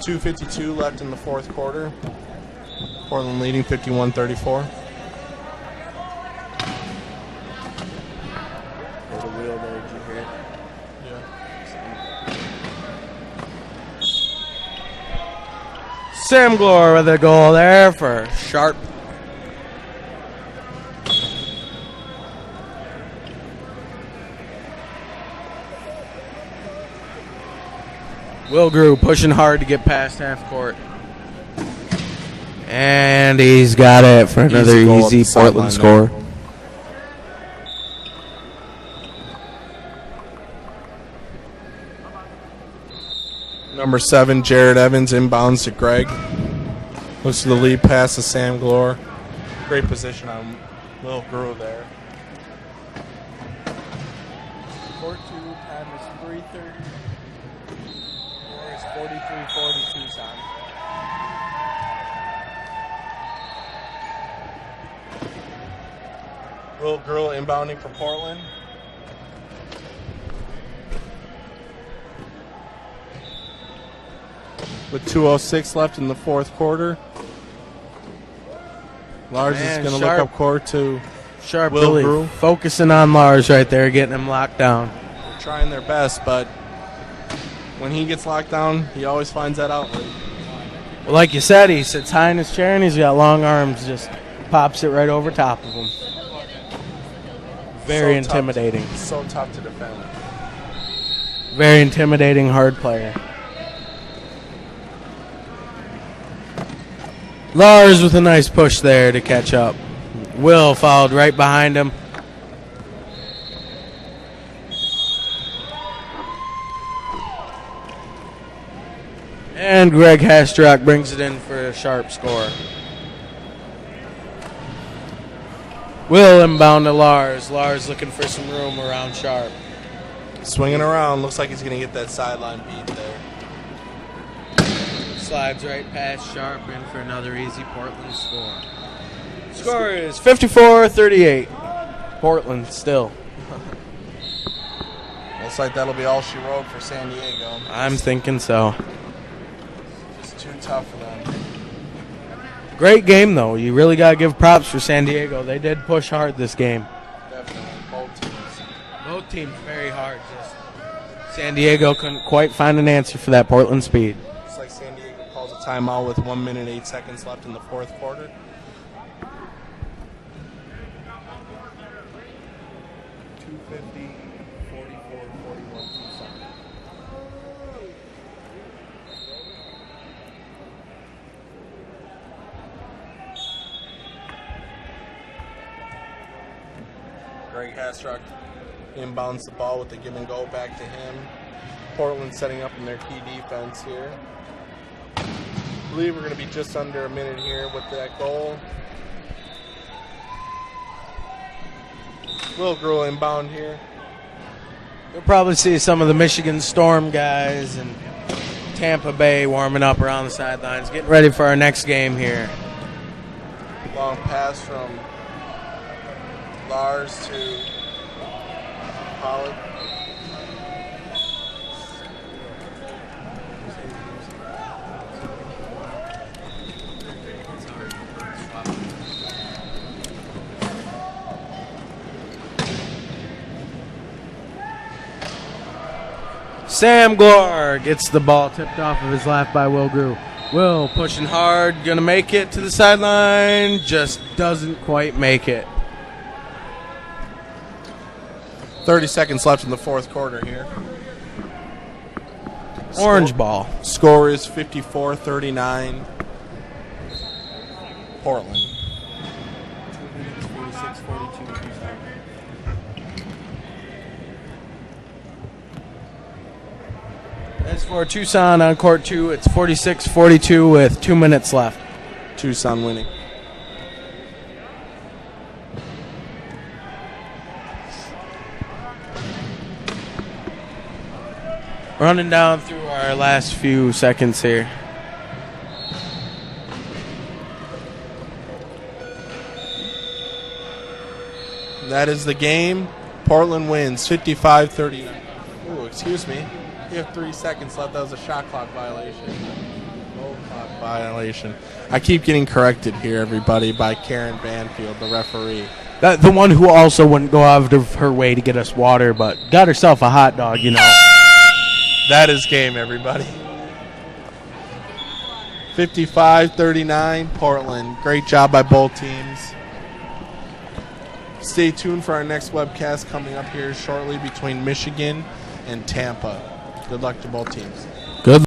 .252 left in the fourth quarter. Portland leading 51-34. Sam Glore with a goal there for Sharp. Will Grew pushing hard to get past half court. And he's got it for another Easy goal easy up the Portland sideline score. Number 7, Jared Evans, inbounds to Greg. Looks to the lead pass to Sam Glore. Great position on Will Grew there. Court 2, time is 3:30. Score is 43-42, son. Will Grew inbounding for Portland. With 2:06 left in the fourth quarter. Lars is Man, going to look Sharp. up court to Sharp Will really Grew. focusing on Lars right there, getting him locked down. They're trying their best, but when he gets locked down, he always finds that outlet. Well, like you said, he sits high in his chair and he's got long arms, just pops it right over top of him. Very So tough- intimidating. So tough to defend. Very intimidating, hard player. Lars with a nice push there to catch up. Will followed right behind him. And Greg Hastrock brings it in for a sharp score. Will inbound to Lars. Lars looking for some room around Sharp. Swinging around, looks like he's going to get that sideline beat there. Slides right past Sharp in for another easy Portland score. Score is 54-38. Portland still. Looks like that'll be all she wrote for San Diego. I'm thinking so. Just too tough for them. Great game, though. You really got to give props for San Diego. They did push hard this game. Definitely, both teams. Both teams very hard. Just San Diego couldn't quite find an answer for that Portland speed. Looks like San Diego calls a timeout with 1 minute 8 seconds left in the fourth quarter. Greg Hastrock inbounds the ball with the give and go back to him. Portland setting up in their key defense here. I believe we're going to be just under a minute here with that goal. Will Grew inbound here. You'll probably see some of the Michigan Storm guys and Tampa Bay warming up around the sidelines, getting ready for our next game here. Long pass from Lars to Pollard. Sam Glore gets the ball tipped off of his lap by Will Grew. Will pushing hard, gonna make it to the sideline, just doesn't quite make it. 30 seconds left in the fourth quarter here. Orange ball. Score is 54-39. Portland. As for Tucson on court 2, it's 46-42 with 2 minutes left. Tucson winning. Running down through our last few seconds here. That is the game. Portland wins 55-39. Oh, excuse me. You have 3 seconds left. That was a shot clock violation. Goal clock violation. I keep getting corrected here, everybody, by Karen Banfield, the referee. The one who also wouldn't go out of her way to get us water, but got herself a hot dog, you know. That is game, everybody. 55-39, Portland. Great job by both teams. Stay tuned for our next webcast coming up here shortly between Michigan and Tampa. Good luck to both teams.